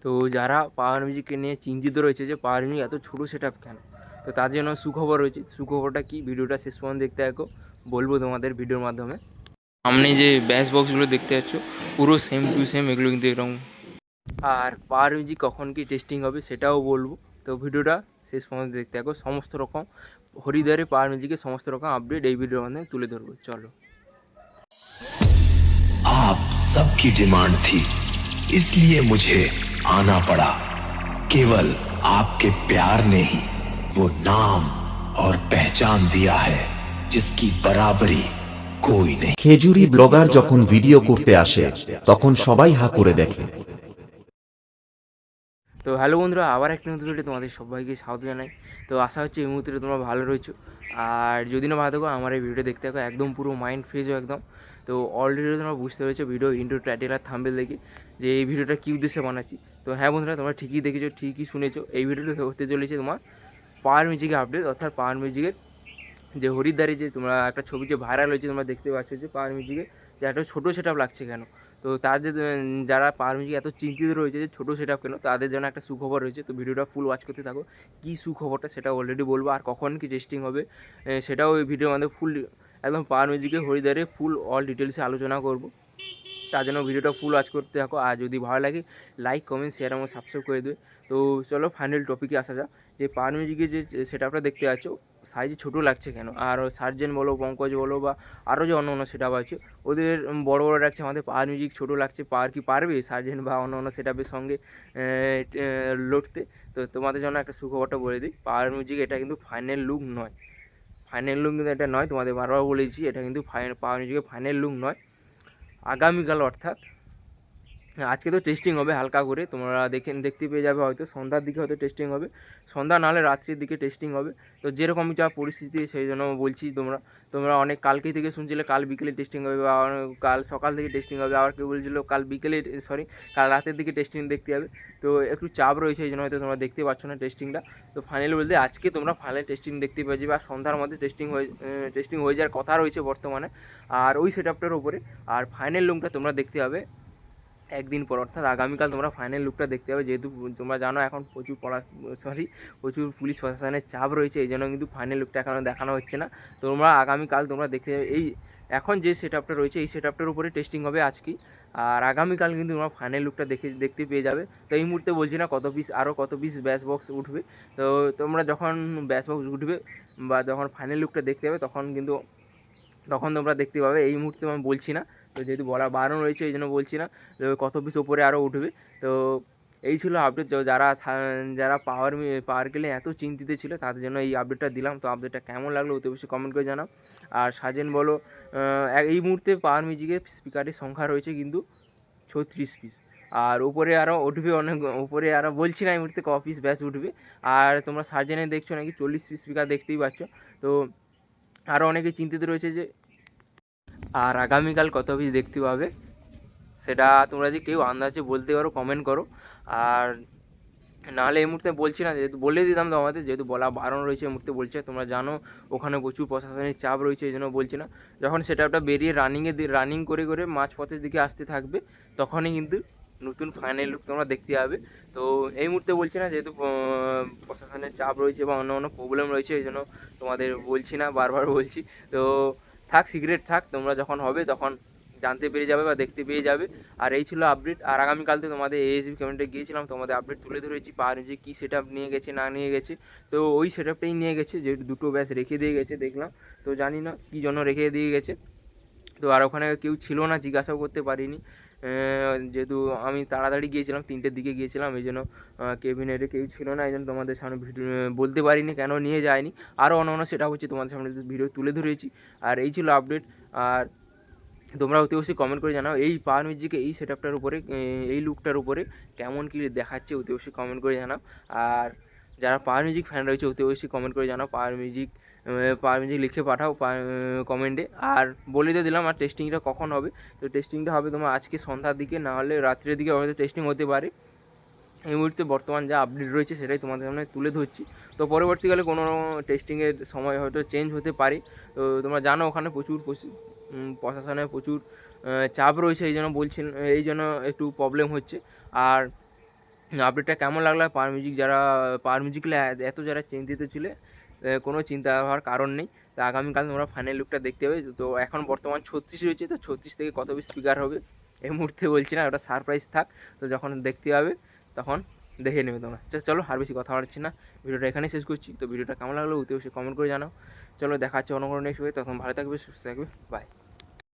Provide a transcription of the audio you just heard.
তো যারা পাওয়ার মিউজিককে নিয়ে চিন্তিত রয়েছে যে পাওয়ার মিউজিক এত ছোটো সেটআপ কেন, তো তার জন্য সুখবর রয়েছে। সুখবরটা কি, ভিডিওটা শেষ পর্যন্ত দেখতে থাকো, বলবো তোমাদের ভিডিওর মাধ্যমে। সামনে যে ব্যাস বক্সগুলো দেখতে পাচ্ছ পুরো সেম টু সেম এগুলো কিন্তু এরকম। আর পাওয়ার মিউজিক কখন কি টেস্টিং হবে সেটাও বলবো। তো ভিডিওটা শেষ পর্যন্ত দেখতে থাকো, সমস্ত রকম হরিদ্বারে পাওয়ার মিউজিকের সমস্ত রকম আপডেট এই ভিডিওর মাধ্যমে তুলে ধরবো। চলো। आप सबकी डिमांड थी, इसलिए मुझे आना पड़ा। केवल आपके प्यार ने ही वो नाम और पहचान दिया है जिसकी बराबरी कोई नहीं। খেজুরি ব্লগার যখন ভিডিও করতে আসে তখন সবাই হা করে দেখে। তো হ্যালো বন্ধুরা, আবার একটা নতুন ভিডিও তোমাদের সবাইকে স্বাগত জানাই। তো আশা হচ্ছে এই মুহূর্তে তোমরা ভালো রয়েছো। আর যদি না ভালো থাকো আমার এই ভিডিও দেখতে থাকো, একদম পুরো মাইন্ড ফ্রেশ হো একদম। তো অলরেডি তোমরা বুঝতে পেরেছো ভিডিও ইন্ট্রো, টাইটেল আর থাম্বনেল দেখে যে এই ভিডিওটা কী উদ্দেশ্যে বানাচ্ছি। তো হ্যাঁ বন্ধুরা, তোমরা ঠিকই দেখেছো, ঠিকই শুনেছো, এই ভিডিওটা হতে চলেছে তোমার পাওয়ার মিউজিকের আপডেট। অর্থাৎ পাওয়ার মিউজিকের যে হরিদ্বারে যে তোমরা একটা ছবি যে ভাইরাল হয়েছে তোমরা দেখতে পাচ্ছ যে পাওয়ার মিউজিকে যে একটা ছোটো সেট লাগছে কেন। তো তার যে যারা পাওয়ার মিউজিক এত চিন্তিত রয়েছে যে ছোটো সেট কেন, তাদের জন্য একটা সুখবর রয়েছে। তো ভিডিওটা ফুল ওয়াচ করতে থাকো, কী সুখবরটা সেটা অলরেডি বলবো, আর কখন কি টেস্টিং হবে সেটাও ওই ভিডিওর মধ্যে ফুল একদম পাওয়ার মিউজিকের হরিদ্বারে ফুল অল ডিটেলসে আলোচনা করব। তার জন্য ভিডিওটা ফুল ওয়াচ করতে থাকো। আর যদি ভালো লাগে লাইক, কমেন্ট, শেয়ার এবং সাবস্ক্রাইব করে দেবে। তো চলো ফাইনাল টপিকে আসা যাক। যে পাওয়ার মিউজিকের যে সেটআপটা দেখতে পাচ্ছ সাইজে ছোটো লাগছে কেন। আর সার্জেন বলো, পঙ্কজ বলো বা আরও যে অন্য অন্য সেটআপ আছে ওদের বড় বড় লাগছে, আমাদের পাওয়ার মিউজিক ছোটো লাগছে। পাওয়ার কি পারবে সার্জেন বা অন্য অন্য সেটআপের সঙ্গে লড়তে? তো তোমাদের জন্য একটা সুখবরটা বলে দিই, পাওয়ার মিউজিক এটা কিন্তু ফাইনাল লুক নয়। ফাইনাল লুক কিন্তু এটা নয়, তোমাদের বারবার বলেছি এটা কিন্তু পাওয়ার মিউজিকের ফাইনাল লুক নয়। আগামীকাল অর্থাৎ আজকে তো টেস্টিং হবে হালকা করে, তোমরা দেখতে পেয়ে যাবে, হয়তো সন্ধ্যার দিকে হয়তো টেস্টিং হবে, সন্ধ্যা নাহলে রাত্রির দিকে টেস্টিং হবে। তো যেরকম যা পরিস্থিতি সেই জন্য বলছি, তোমরা অনেক কালকে থেকে শুনছিলে কাল বিকেলে টেস্টিং হবে বা কাল সকাল থেকে টেস্টিং হবে, আবার কেউ বলছিলো কাল রাতের দিকে টেস্টিং দেখতে হবে। তো একটু চাপ রয়েছে এই জন্য হয়তো তোমরা দেখতে পাচ্ছ না টেস্টিংটা। তো ফাইনাল বলতে আজকে তোমরা ফাইনাল টেস্টিং দেখতে পেয়ে যাবে, আর সন্ধ্যার মধ্যে টেস্টিং হয়ে যাওয়ার কথা রয়েছে বর্তমানে আর ওই সেটআপটার উপরে। আর ফাইনাল লুকটা তোমরা দেখতে হবে একদিন পর, অর্থাৎ আগামীকাল তোমরা ফাইনাল লুকটা দেখতে হবে। যেহেতু তোমরা জানো এখন প্রচুর পুলিশ প্রশাসনের চাপ রয়েছে, এই জন্য কিন্তু ফাইনাল লুকটা এখনও দেখানো হচ্ছে না। তোমরা আগামীকাল তোমরা দেখতে যাবে, এই এখন যে সেটআপটা রয়েছে এই সেটআপটার উপরে টেস্টিং হবে আজকেই। আর আগামীকাল কিন্তু তোমরা ফাইনাল লুকটা দেখতে পেয়ে যাবে। তো এই মুহূর্তে বলছি না কত পিস ব্যাস বক্স উঠবে। তো তোমরা যখন ব্যাস বক্স উঠবে বা যখন ফাইনাল লুকটা দেখতে হবে তখন তোমরা দেখতে পাবে। এই মুহূর্তে আমি বলছি না, তো যেহেতু বলা বারণ রয়েছে এই জন্য বলছি না কত পিস ওপরে আরও উঠবে। তো এই ছিল আপডেট। যারা পাওয়ার গেলে এত চিন্তিত ছিল তাদের জন্য এই আপডেটটা দিলাম। তো আপডেটটা কেমন লাগলো অতি অবশ্যই কমেন্ট করে জানাও। আর সাজেন বলো, এই মুহূর্তে পাওয়ার মিউজিকের স্পিকারের সংখ্যা রয়েছে কিন্তু 36 পিস। আর উপরে আরও উঠবে অনেক, উপরে আরও বলছি না এই মুহূর্তে ক পিস ব্যাস উঠবে। আর তোমরা সার্জেনে দেখছো নাকি 40 পিস স্পিকার দেখতেই পাচ্ছ। তো আরও অনেকে চিন্তিত রয়েছে যে আর আগামীকাল কত পিস দেখতে পাবে সেটা তোমরা যে কেউ আন্দাজে বলতে পারো কমেন্ট করো। আর নাহলে এই মুহূর্তে বলছি না, যেহেতু বলে দিতাম তো আমাদের, যেহেতু বলা বারণ রয়েছে এই মুহূর্তে বলছে, তোমরা জানো ওখানে প্রচুর প্রশাসনিক চাপ রয়েছে এই জন্য বলছি না। যখন সেটআপটা বেরিয়ে রানিং করে করে মাঝপথের দিকে আসতে থাকবে তখনই কিন্তু নতুন ফাইনাল লুক তোমরা দেখতে পাবে। তো এই মুহূর্তে বলছি না, যেহেতু প্রশাসনের চাপ রয়েছে বা অন্য অন্য প্রবলেম রয়েছে এই জন্য তোমাদের বলছি না, বারবার বলছি। তো থাক, সিক্রেট থাক, তোমরা যখন হবে তখন জানতে পেরে যাবে বা দেখতে পেয়ে যাবে। আর এই ছিল আপডেট। আর আগামীকাল তো তোমাদের এএসবি কমেন্টে গিয়েছিলাম, তোমাদের আপডেট তুলে ধরেছি পাওয়ার যে কী সেটআপ নিয়ে গেছে না নিয়ে গেছে। তো ওই সেটআপটাই নিয়ে গেছে, যেহেতু দুটো ব্যাচ রেখে দিয়ে গেছে দেখলাম। তো জানি না কী জন্য রেখে দিয়ে গেছে। তো আর ওখানে কেউ ছিল না, জিজ্ঞাসাও করতে পারিনি, যেহেতু আমি তাড়াতাড়ি গিয়েছিলাম, 3টের দিকে গিয়েছিলাম, এই জন্য কেবিনেটে কেউ ছিল না, এই জন্য তোমাদের সামনে ভিডিও বলতে পারিনি কেন নিয়ে যায়নি। আরও অন্য অন্য সেটা হচ্ছে তোমাদের সামনে ভিডিও তুলে ধরেছি। আর এই ছিল আপডেট। আর তোমরা অতি অবশ্যই কমেন্ট করে জানাও এই পাওয়ার মিউজিকে এই সেটআপটার উপরে, এই লুকটার উপরে কেমন কী দেখাচ্ছে, অতি অবশ্যই কমেন্ট করে জানাও। আর যারা পাওয়ার মিউজিক ফ্যান রয়েছে অতি অবশ্যই কমেন্ট করে জানাও পাওয়ার মিউজিক লিখে পাঠাও কমেন্টে। আর বলে দিয়ে দিলাম আর টেস্টিংটা কখন হবে। তো টেস্টিংটা হবে তোমার আজকে সন্ধ্যার দিকে, না হলে রাত্রের দিকে হয়তো টেস্টিং হতে পারে। এই মুহূর্তে বর্তমান যা আপডেট রয়েছে সেটাই তোমাদের সামনে তুলে ধরছি। তো পরবর্তীকালে কোনো টেস্টিংয়ের সময় হয়তো চেঞ্জ হতে পারে। তো তোমরা জানো ওখানে প্রচুর প্রশাসনের প্রচুর চাপ রয়েছে, এই জন্য একটু প্রবলেম হচ্ছে। আর আপডেটটা কেমন লাগলো, পাওয়ার মিউজিক যারা পাওয়ার মিউজিকলে এত যারা চিন্তিত ছিলে, কোনো চিন্তা হওয়ার কারণ নেই। তো আগামীকাল তোমরা ফাইনাল লুকটা দেখতে পাবে। তো এখন বর্তমান 36 রয়েছে, তো 36 থেকে কত স্পিকার হবে এই মুহূর্তে বলছি না, ওটা সারপ্রাইজ থাক। তো যখন দেখতে পাবে তখন দেখে নেবে তোমরা। চলো আর বেশি কথা বাড়ছি না, ভিডিওটা এখানেই শেষ করছি। তো ভিডিওটা কেমন লাগলো অতি অবশ্যই কমেন্ট করে জানাও। চলো দেখা হচ্ছে অন্য কোনো নেক্সট ভিডিও, তখন ভালো থাকবে, সুস্থ থাকবে, বাই।